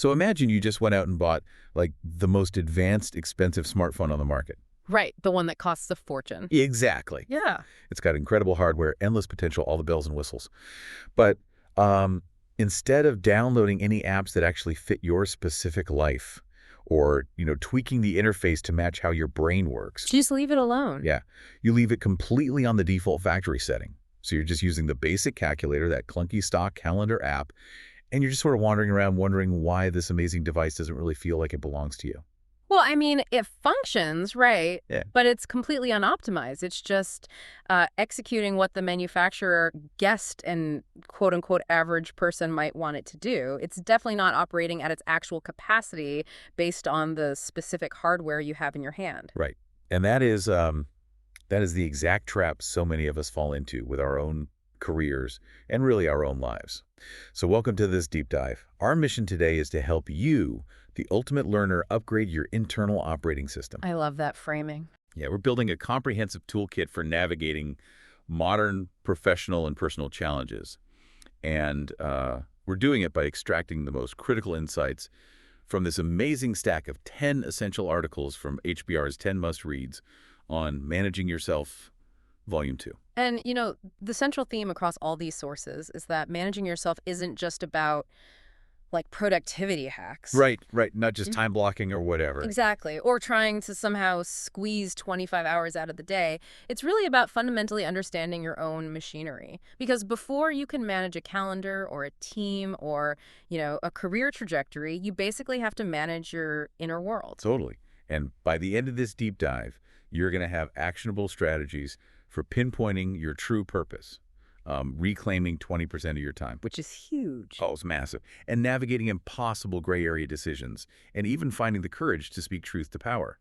So imagine you just went out and bought like the most advanced, expensive smartphone on the market. Right, the one that costs a fortune. Exactly. Yeah. It's got incredible hardware, endless potential, all the bells and whistles. But instead of downloading any apps that actually fit your specific life or, tweaking the interface to match how your brain works. Just leave it alone. Yeah. You leave it completely on the default factory setting. So you're just using the basic calculator, that clunky stock calendar app, and you're just sort of wandering around wondering why this amazing device doesn't really feel like it belongs to you. Well, I mean, it functions, right? Yeah. But it's completely unoptimized. It's just executing what the manufacturer guessed and quote-unquote average person might want it to do. It's definitely not operating at its actual capacity based on the specific hardware you have in your hand. Right. And that is the exact trap so many of us fall into with our own careers and really our own lives. So welcome to this deep dive. Our mission today is to help you, the ultimate learner, upgrade your internal operating system. I love that framing. Yeah, we're building a comprehensive toolkit for navigating modern professional and personal challenges. And we're doing it by extracting the most critical insights from this amazing stack of 10 essential articles from HBR's 10 must-reads on Managing Yourself, Volume 2. And, the central theme across all these sources is that managing yourself isn't just about, like, productivity hacks. Right. Not just time blocking or whatever. Exactly. Or trying to somehow squeeze 25 hours out of the day. It's really about fundamentally understanding your own machinery. Because before you can manage a calendar or a team or, a career trajectory, you basically have to manage your inner world. Totally. And by the end of this deep dive, you're going to have actionable strategies for pinpointing your true purpose, reclaiming 20% of your time. Which is huge. Oh, it's massive. And navigating impossible gray area decisions, and even finding the courage to speak truth to power.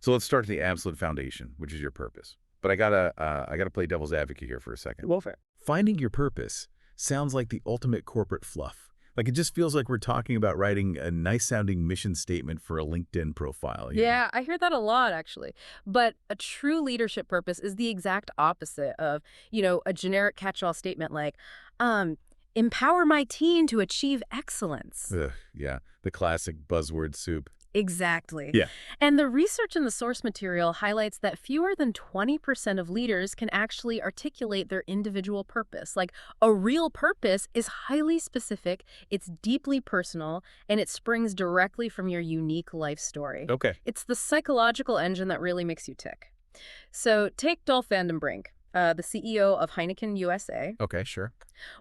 So let's start at the absolute foundation, which is your purpose. But I gotta play devil's advocate here for a second. Go for it. Finding your purpose sounds like the ultimate corporate fluff. Like, it just feels like we're talking about writing a nice-sounding mission statement for a LinkedIn profile. Yeah, I hear that a lot, actually. But a true leadership purpose is the exact opposite of, a generic catch-all statement like, empower my team to achieve excellence. Ugh, yeah, the classic buzzword soup. Exactly. Yeah. And the research in the source material highlights that fewer than 20% of leaders can actually articulate their individual purpose. Like, a real purpose is highly specific, it's deeply personal, and it springs directly from your unique life story. Okay. It's the psychological engine that really makes you tick. So take Dolph Van den Brink, the CEO of Heineken USA. Okay, sure.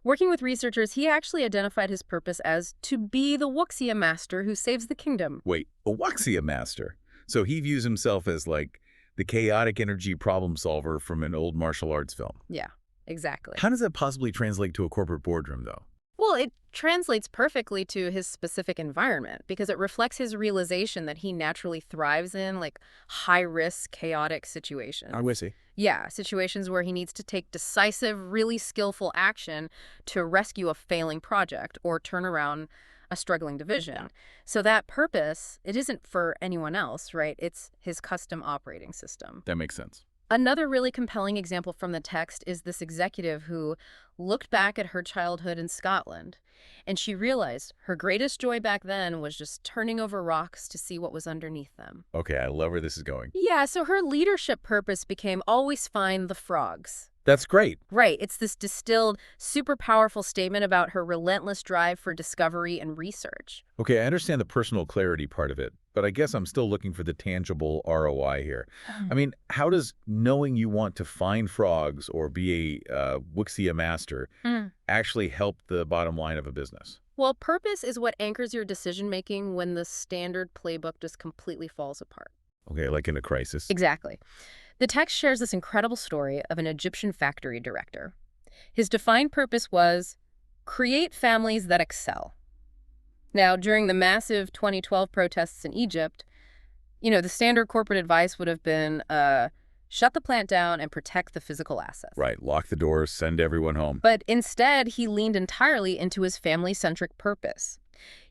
Working with researchers, he actually identified his purpose as to be the Wuxia master who saves the kingdom. Wait, a Wuxia master? So he views himself as like the chaotic energy problem solver from an old martial arts film. Yeah, exactly. How does that possibly translate to a corporate boardroom, though? Well, it translates perfectly to his specific environment because it reflects his realization that he naturally thrives in, like, high-risk, chaotic situations. I see. Yeah, situations where he needs to take decisive, really skillful action to rescue a failing project or turn around a struggling division. So that purpose, it isn't for anyone else, right? It's his custom operating system. That makes sense. Another really compelling example from the text is this executive who looked back at her childhood in Scotland, and she realized her greatest joy back then was just turning over rocks to see what was underneath them. Okay, I love where this is going. Yeah, so her leadership purpose became always find the frogs. That's great. Right, it's this distilled, super powerful statement about her relentless drive for discovery and research. Okay, I understand the personal clarity part of it, but I guess I'm still looking for the tangible ROI here. I mean, how does knowing you want to find frogs or be a Wuxia master actually help the bottom line of a business? Well, purpose is what anchors your decision-making when the standard playbook just completely falls apart. Okay, like in a crisis. Exactly. The text shares this incredible story of an Egyptian factory director. His defined purpose was create families that excel. Now, during the massive 2012 protests in Egypt, the standard corporate advice would have been shut the plant down and protect the physical assets. Right, lock the doors, send everyone home. But instead, he leaned entirely into his family-centric purpose.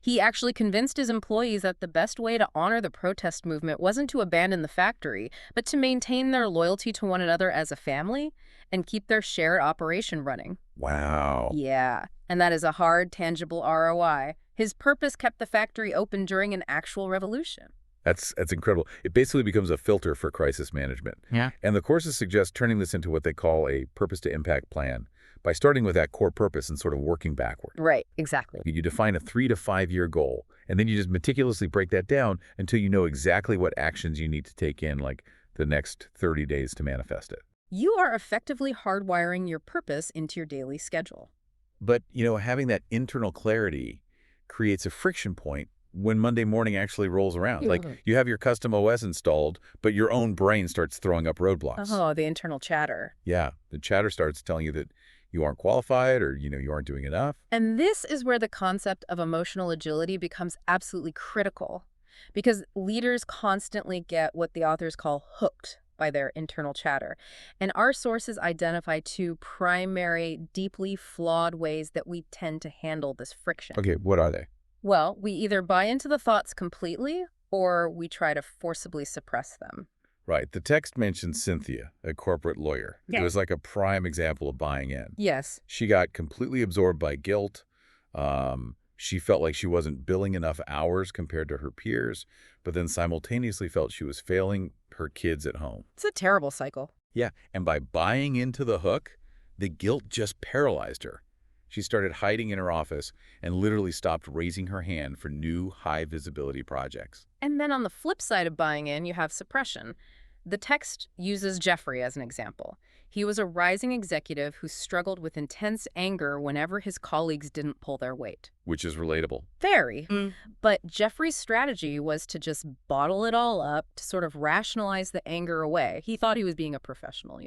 He actually convinced his employees that the best way to honor the protest movement wasn't to abandon the factory, but to maintain their loyalty to one another as a family and keep their shared operation running. Wow. Yeah, and that is a hard, tangible ROI. His purpose kept the factory open during an actual revolution. That's incredible. It basically becomes a filter for crisis management. Yeah. And the courses suggest turning this into what they call a purpose-to-impact plan by starting with that core purpose and sort of working backward. Right, exactly. You define a 3 to 5 year goal, and then you just meticulously break that down until you know exactly what actions you need to take in, like the next 30 days to manifest it. You are effectively hardwiring your purpose into your daily schedule. But, having that internal clarity creates a friction point when Monday morning actually rolls around. Like, you have your custom OS installed, but your own brain starts throwing up roadblocks. Oh, the internal chatter. Yeah, the chatter starts telling you that you aren't qualified or, you aren't doing enough. And this is where the concept of emotional agility becomes absolutely critical, because leaders constantly get what the authors call hooked by their internal chatter. And our sources identify two primary, deeply flawed ways that we tend to handle this friction. Okay, what are they? Well, we either buy into the thoughts completely or we try to forcibly suppress them. Right. The text mentions Cynthia, a corporate lawyer. Yeah. It was like a prime example of buying in. Yes. She got completely absorbed by guilt. She felt like she wasn't billing enough hours compared to her peers, but then simultaneously felt she was failing her kids at home. It's a terrible cycle. Yeah, and by buying into the hook, the guilt just paralyzed her. She started hiding in her office and literally stopped raising her hand for new high-visibility projects. And then on the flip side of buying in, you have suppression. The text uses Jeffrey as an example. He was a rising executive who struggled with intense anger whenever his colleagues didn't pull their weight. Which is relatable. Very. But Jeffrey's strategy was to just bottle it all up, to sort of rationalize the anger away. He thought he was being a professional.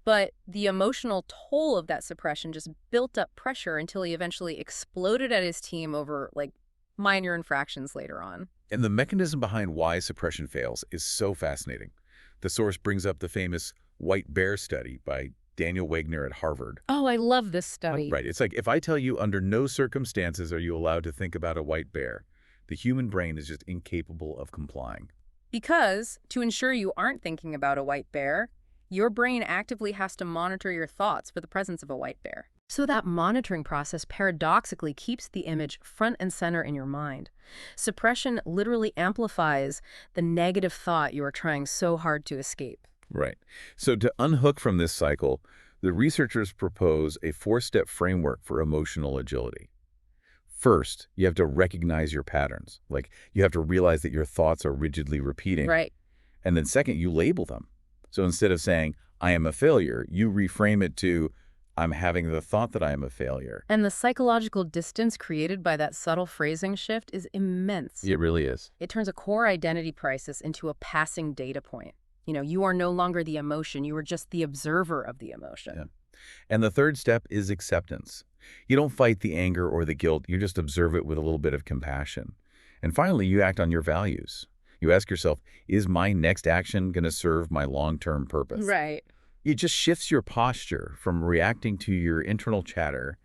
But the emotional toll of that suppression just built up pressure until he eventually exploded at his team over, minor infractions later on. And the mechanism behind why suppression fails is so fascinating. The source brings up the famous white bear study by Daniel Wagner at Harvard. Oh, I love this study. Right. It's like, if I tell you under no circumstances are you allowed to think about a white bear, the human brain is just incapable of complying. Because to ensure you aren't thinking about a white bear, your brain actively has to monitor your thoughts for the presence of a white bear. So that monitoring process paradoxically keeps the image front and center in your mind. Suppression literally amplifies the negative thought you are trying so hard to escape. Right. So to unhook from this cycle, the researchers propose a 4-step framework for emotional agility. First, you have to recognize your patterns. Like, you have to realize that your thoughts are rigidly repeating. Right. And then second, you label them. So instead of saying, I am a failure, you reframe it to, I'm having the thought that I am a failure. And the psychological distance created by that subtle phrasing shift is immense. It really is. It turns a core identity crisis into a passing data point. You are no longer the emotion, you are just the observer of the emotion. Yeah. And the third step is acceptance. You don't fight the anger or the guilt, you just observe it with a little bit of compassion. And finally, you act on your values. You ask yourself, is my next action going to serve my long-term purpose? Right. It just shifts your posture from reacting to your internal chatter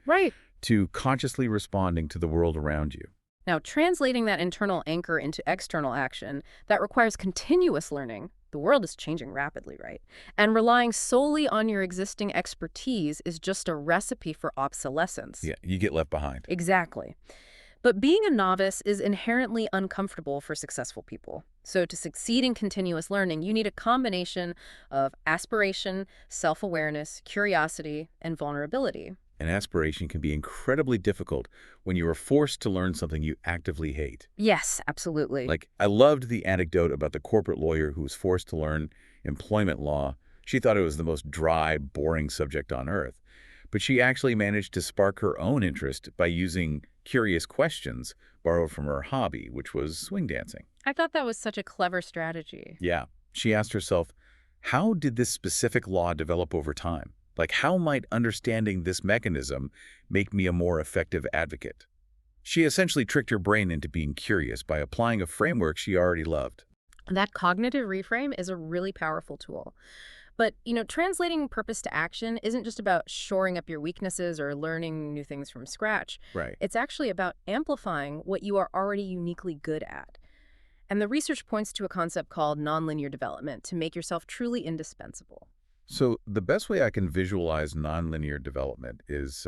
to consciously responding to the world around you. Now, translating that internal anchor into external action, that requires continuous learning. The world is changing rapidly, right? And relying solely on your existing expertise is just a recipe for obsolescence. Yeah, you get left behind. Exactly. But being a novice is inherently uncomfortable for successful people. So to succeed in continuous learning, you need a combination of aspiration, self-awareness, curiosity, and vulnerability. And aspiration can be incredibly difficult when you are forced to learn something you actively hate. Yes, absolutely. Like, I loved the anecdote about the corporate lawyer who was forced to learn employment law. She thought it was the most dry, boring subject on earth. But she actually managed to spark her own interest by using curious questions borrowed from her hobby, which was swing dancing. I thought that was such a clever strategy. Yeah. She asked herself, how did this specific law develop over time? Like, how might understanding this mechanism make me a more effective advocate? She essentially tricked her brain into being curious by applying a framework she already loved. That cognitive reframe is a really powerful tool. But, translating purpose to action isn't just about shoring up your weaknesses or learning new things from scratch. Right. It's actually about amplifying what you are already uniquely good at. And the research points to a concept called nonlinear development to make yourself truly indispensable. So the best way I can visualize nonlinear development is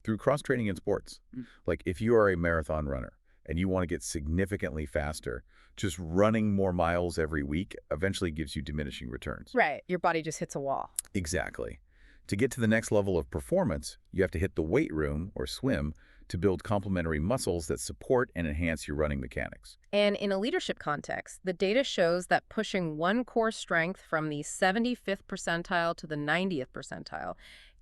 Through cross-training in sports. Like if you are a marathon runner and you want to get significantly faster, just running more miles every week eventually gives you diminishing returns. Right. Your body just hits a wall. Exactly. To get to the next level of performance, you have to hit the weight room or swim to build complementary muscles that support and enhance your running mechanics. And in a leadership context, the data shows that pushing one core strength from the 75th percentile to the 90th percentile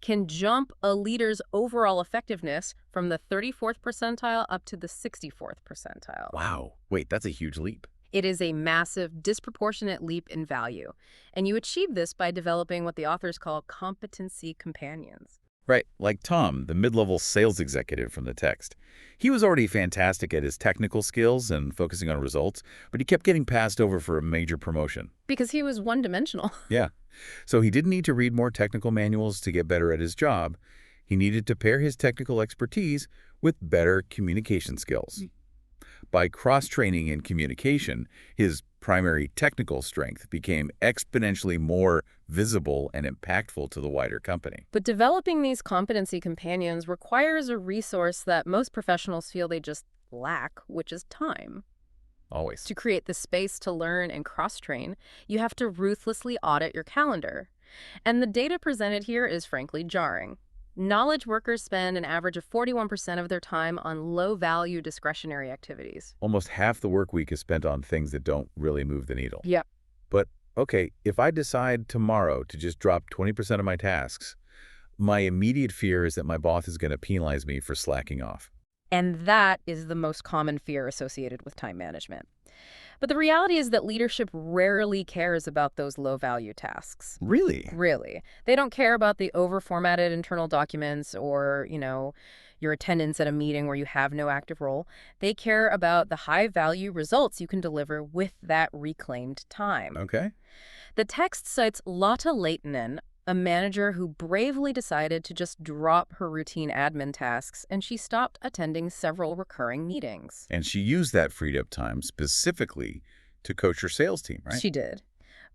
can jump a leader's overall effectiveness from the 34th percentile up to the 64th percentile. Wow. Wait, that's a huge leap. It is a massive, disproportionate leap in value. And you achieve this by developing what the authors call competency companions. Right, like Tom, the mid-level sales executive from the text. He was already fantastic at his technical skills and focusing on results, but he kept getting passed over for a major promotion. Because he was one-dimensional. Yeah. So he didn't need to read more technical manuals to get better at his job. He needed to pair his technical expertise with better communication skills. By cross-training in communication, his primary technical strength became exponentially more visible and impactful to the wider company. But developing these competency companions requires a resource that most professionals feel they just lack, which is time. Always. To create the space to learn and cross-train, you have to ruthlessly audit your calendar. And the data presented here is frankly jarring. Knowledge workers spend an average of 41% of their time on low-value discretionary activities. Almost half the work week is spent on things that don't really move the needle. Yep. But, okay, if I decide tomorrow to just drop 20% of my tasks, my immediate fear is that my boss is going to penalize me for slacking off. And that is the most common fear associated with time management. But the reality is that leadership rarely cares about those low-value tasks. Really? Really. They don't care about the over-formatted internal documents or, your attendance at a meeting where you have no active role. They care about the high-value results you can deliver with that reclaimed time. Okay. The text cites Lotta Leitonen, a manager who bravely decided to just drop her routine admin tasks, and she stopped attending several recurring meetings. And she used that freed up time specifically to coach her sales team, right? She did.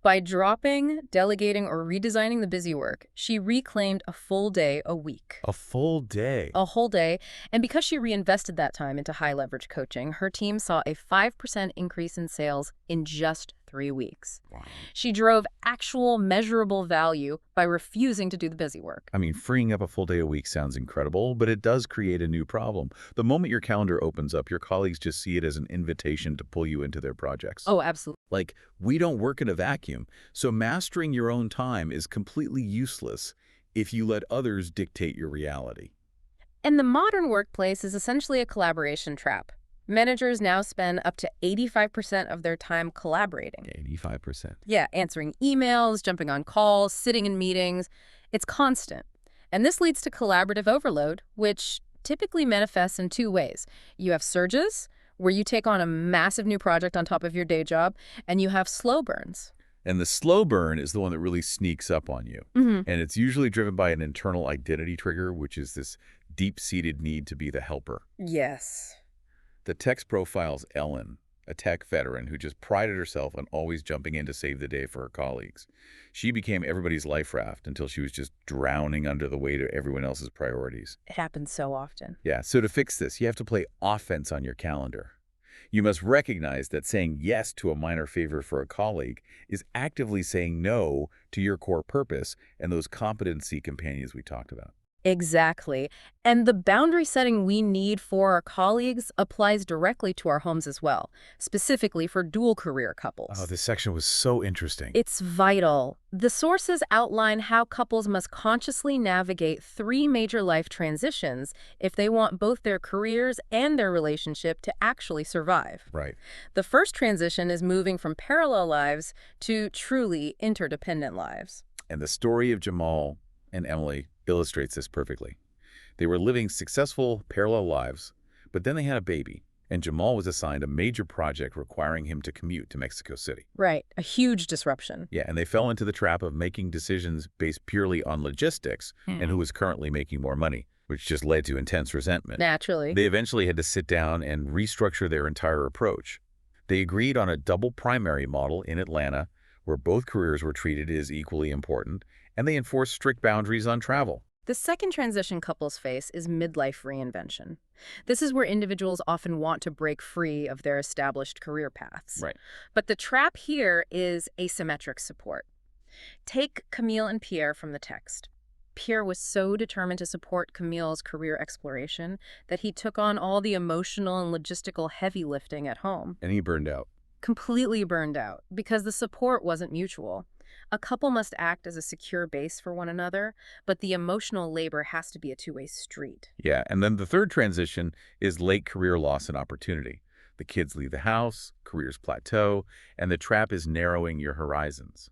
By dropping, delegating, or redesigning the busy work, she reclaimed a full day a week. A full day. A whole day. And because she reinvested that time into high-leverage coaching, her team saw a 5% increase in sales in just 3 weeks. Wow. She drove actual measurable value by refusing to do the busy work. I mean, freeing up a full day a week sounds incredible, but it does create a new problem. The moment your calendar opens up, your colleagues just see it as an invitation to pull you into their projects. Oh, absolutely. Like, we don't work in a vacuum, so mastering your own time is completely useless if you let others dictate your reality. And the modern workplace is essentially a collaboration trap. Managers now spend up to 85% of their time collaborating. 85%. Yeah, answering emails, jumping on calls, sitting in meetings. It's constant. And this leads to collaborative overload, which typically manifests in 2 ways. You have surges, where you take on a massive new project on top of your day job, and you have slow burns. And the slow burn is the one that really sneaks up on you. And it's usually driven by an internal identity trigger, which is this deep-seated need to be the helper. Yes. The text profiles Ellen, a tech veteran who just prided herself on always jumping in to save the day for her colleagues. She became everybody's life raft until she was just drowning under the weight of everyone else's priorities. It happens so often. Yeah, so to fix this, you have to play offense on your calendar. You must recognize that saying yes to a minor favor for a colleague is actively saying no to your core purpose and those competency companions we talked about. Exactly. And the boundary setting we need for our colleagues applies directly to our homes as well, specifically for dual career couples. Oh, this section was so interesting. It's vital. The sources outline how couples must consciously navigate 3 major life transitions if they want both their careers and their relationship to actually survive. Right. The first transition is moving from parallel lives to truly interdependent lives. And the story of Jamal and Emily illustrates this perfectly. They were living successful parallel lives, but then they had a baby, and Jamal was assigned a major project requiring him to commute to Mexico City. Right, a huge disruption. Yeah, and they fell into the trap of making decisions based purely on logistics and who was currently making more money, which just led to intense resentment. Naturally. They eventually had to sit down and restructure their entire approach. They agreed on a double primary model in Atlanta, where both careers were treated as equally important, and they enforced strict boundaries on travel. The second transition couples face is midlife reinvention. This is where individuals often want to break free of their established career paths. Right. But the trap here is asymmetric support. Take Camille and Pierre from the text. Pierre was so determined to support Camille's career exploration that he took on all the emotional and logistical heavy lifting at home. And he burned out. Completely burned out because the support wasn't mutual. A couple must act as a secure base for one another, but the emotional labor has to be a two-way street. Yeah, and then the third transition is late career loss and opportunity. The kids leave the house, careers plateau, and the trap is narrowing your horizons.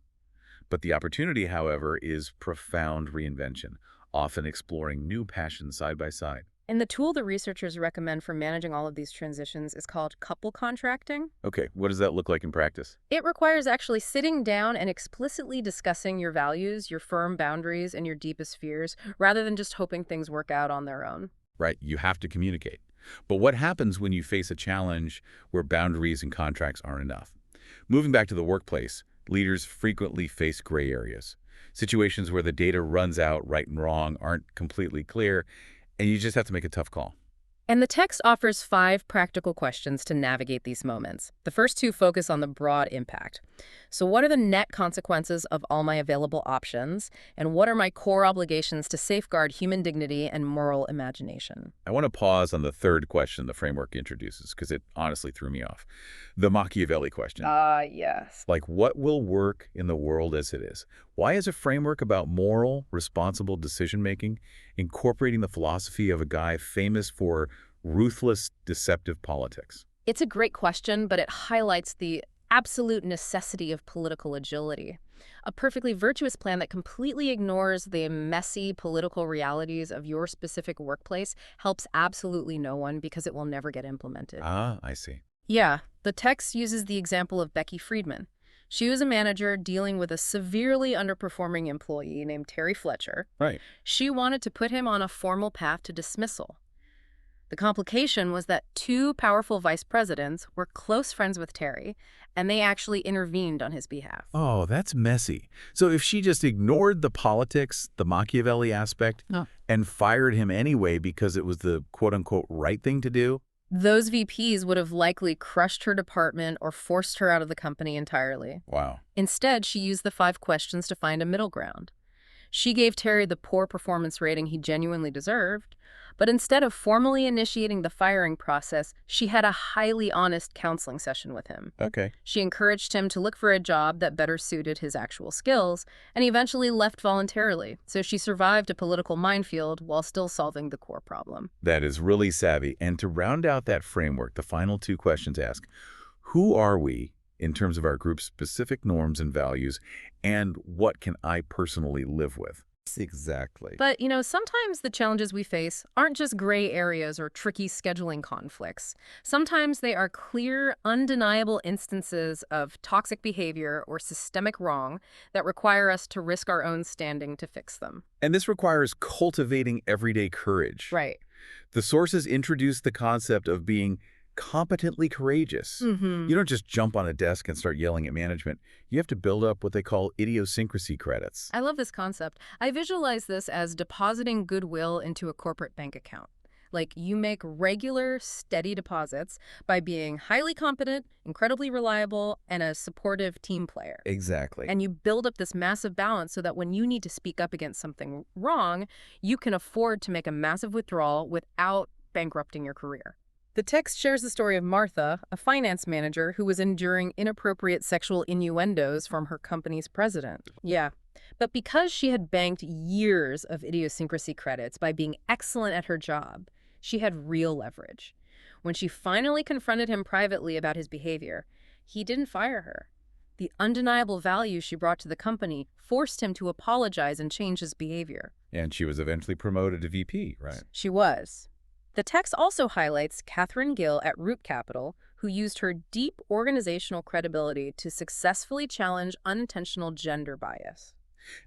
But the opportunity, however, is profound reinvention, often exploring new passions side by side. And the tool the researchers recommend for managing all of these transitions is called couple contracting. Okay, what does that look like in practice? It requires actually sitting down and explicitly discussing your values, your firm boundaries, and your deepest fears, rather than just hoping things work out on their own. Right, you have to communicate. But what happens when you face a challenge where boundaries and contracts aren't enough? Moving back to the workplace, leaders frequently face gray areas. Situations where the data runs out, right and wrong aren't completely clear, and you just have to make a tough call. And the text offers 5 practical questions to navigate these moments. The first 2 focus on the broad impact. So what are the net consequences of all my available options? And what are my core obligations to safeguard human dignity and moral imagination? I want to pause on the third question the framework introduces because it honestly threw me off. The Machiavelli question. Yes. Like, what will work in the world as it is? Why is a framework about moral, responsible decision-making incorporating the philosophy of a guy famous for ruthless, deceptive politics? It's a great question, but it highlights the absolute necessity of political agility. A perfectly virtuous plan that completely ignores the messy political realities of your specific workplace helps absolutely no one because it will never get implemented. Ah, I see. Yeah, the text uses the example of Becky Friedman. She was a manager dealing with a severely underperforming employee named Terry Fletcher. Right. She wanted to put him on a formal path to dismissal. The complication was that 2 powerful vice presidents were close friends with Terry, and they actually intervened on his behalf. Oh, that's messy. So if she just ignored the politics, the Machiavelli aspect, No. and fired him anyway because it was the quote-unquote right thing to do? Those VPs would have likely crushed her department or forced her out of the company entirely. Wow. Instead, she used the 5 questions to find a middle ground. She gave Terry the poor performance rating he genuinely deserved, but instead of formally initiating the firing process, she had a highly honest counseling session with him. Okay. She encouraged him to look for a job that better suited his actual skills, and he eventually left voluntarily, so she survived a political minefield while still solving the core problem. That is really savvy. And to round out that framework, the final 2 questions ask, who are we in terms of our group's specific norms and values, and what can I personally live with? Exactly. But, sometimes the challenges we face aren't just gray areas or tricky scheduling conflicts. Sometimes they are clear, undeniable instances of toxic behavior or systemic wrong that require us to risk our own standing to fix them. And this requires cultivating everyday courage. Right. The sources introduce the concept of being competently courageous. Mm-hmm. You don't just jump on a desk and start yelling at management. You have to build up what they call idiosyncrasy credits. I love this concept. I visualize this as depositing goodwill into a corporate bank account. Like, you make regular, steady deposits by being highly competent, incredibly reliable, and a supportive team player. Exactly. And you build up this massive balance so that when you need to speak up against something wrong, you can afford to make a massive withdrawal without bankrupting your career. The text shares the story of Martha, a finance manager who was enduring inappropriate sexual innuendos from her company's president. Yeah. But because she had banked years of idiosyncrasy credits by being excellent at her job, she had real leverage. When she finally confronted him privately about his behavior, he didn't fire her. The undeniable value she brought to the company forced him to apologize and change his behavior. And she was eventually promoted to VP, right? She was. The text also highlights Catherine Gill at Root Capital, who used her deep organizational credibility to successfully challenge unintentional gender bias.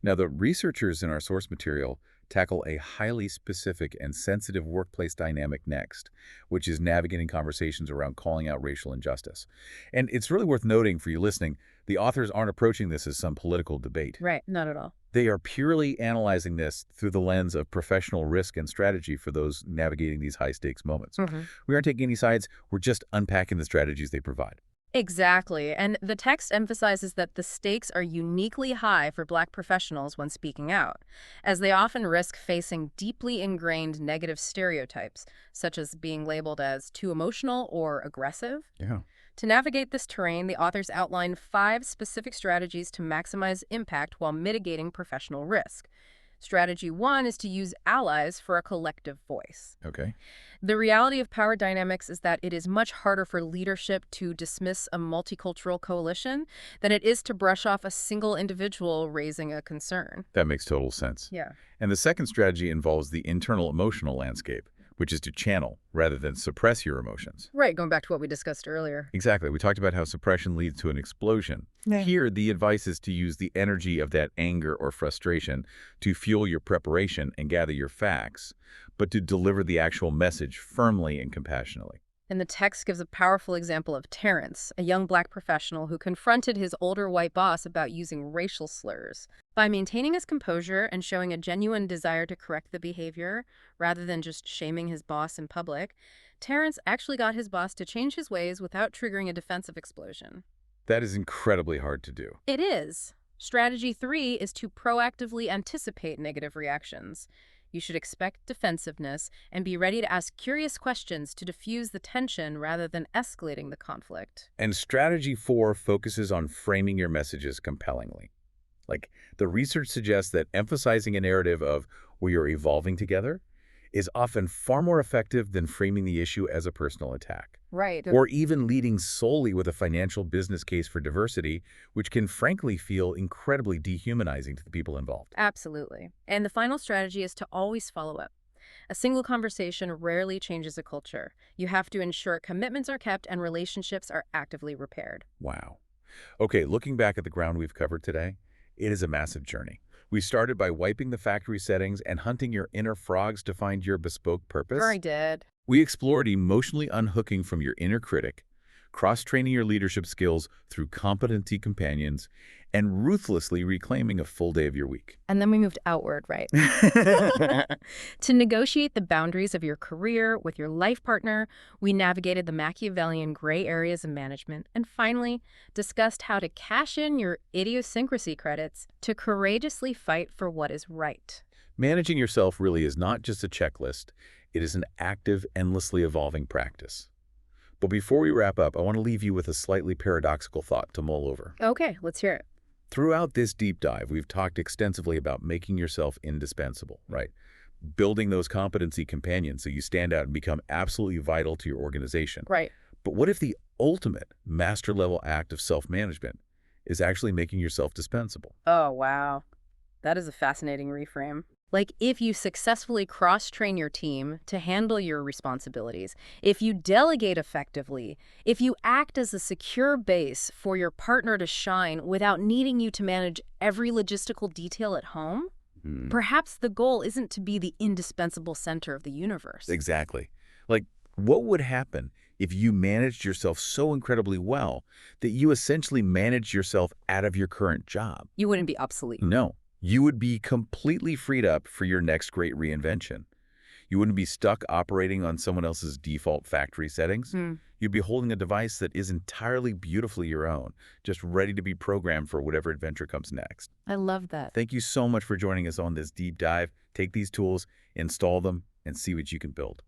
Now, the researchers in our source material tackle a highly specific and sensitive workplace dynamic next, which is navigating conversations around calling out racial injustice. And it's really worth noting for you listening, the authors aren't approaching this as some political debate. Right, not at all. They are purely analyzing this through the lens of professional risk and strategy for those navigating these high-stakes moments. Hmm. We aren't taking any sides. We're just unpacking the strategies they provide. Exactly. And the text emphasizes that the stakes are uniquely high for Black professionals when speaking out, as they often risk facing deeply ingrained negative stereotypes, such as being labeled as too emotional or aggressive. Yeah. To navigate this terrain, the authors outline 5 specific strategies to maximize impact while mitigating professional risk. Strategy 1 is to use allies for a collective voice. Okay. The reality of power dynamics is that it is much harder for leadership to dismiss a multicultural coalition than it is to brush off a single individual raising a concern. That makes total sense. Yeah. And the second strategy involves the internal emotional landscape, which is to channel rather than suppress your emotions. Right, going back to what we discussed earlier. Exactly. We talked about how suppression leads to an explosion. Yeah. Here, the advice is to use the energy of that anger or frustration to fuel your preparation and gather your facts, but to deliver the actual message firmly and compassionately. And the text gives a powerful example of Terrence, a young Black professional who confronted his older white boss about using racial slurs. By maintaining his composure and showing a genuine desire to correct the behavior, rather than just shaming his boss in public, Terrence actually got his boss to change his ways without triggering a defensive explosion. That is incredibly hard to do. It is. Strategy 3 is to proactively anticipate negative reactions. You should expect defensiveness and be ready to ask curious questions to diffuse the tension rather than escalating the conflict. And strategy 4 focuses on framing your messages compellingly. Like, the research suggests that emphasizing a narrative of we are evolving together is often far more effective than framing the issue as a personal attack. Right. Or even leading solely with a financial business case for diversity, which can frankly feel incredibly dehumanizing to the people involved. Absolutely. And the final strategy is to always follow up. A single conversation rarely changes a culture. You have to ensure commitments are kept and relationships are actively repaired. Wow. Okay, looking back at the ground we've covered today, it is a massive journey. We started by wiping the factory settings and hunting your inner frogs to find your bespoke purpose. Sure, I did. We explored emotionally unhooking from your inner critic, cross-training your leadership skills through competency companions, and ruthlessly reclaiming a full day of your week. And then we moved outward, right? To negotiate the boundaries of your career with your life partner, we navigated the Machiavellian gray areas of management and finally discussed how to cash in your idiosyncrasy credits to courageously fight for what is right. Managing yourself really is not just a checklist. It is an active, endlessly evolving practice. But before we wrap up, I want to leave you with a slightly paradoxical thought to mull over. Okay, let's hear it. Throughout this deep dive, we've talked extensively about making yourself indispensable, right? Building those competency companions so you stand out and become absolutely vital to your organization. Right. But what if the ultimate master-level act of self-management is actually making yourself dispensable? Oh, wow. That is a fascinating reframe. Like, if you successfully cross-train your team to handle your responsibilities, if you delegate effectively, if you act as a secure base for your partner to shine without needing you to manage every logistical detail at home, perhaps the goal isn't to be the indispensable center of the universe. Exactly. Like, what would happen if you managed yourself so incredibly well that you essentially managed yourself out of your current job? You wouldn't be obsolete. No. You would be completely freed up for your next great reinvention. You wouldn't be stuck operating on someone else's default factory settings. You'd be holding a device that is entirely beautifully your own, just ready to be programmed for whatever adventure comes next. I love that. Thank you so much for joining us on this deep dive. Take these tools, install them, and see what you can build.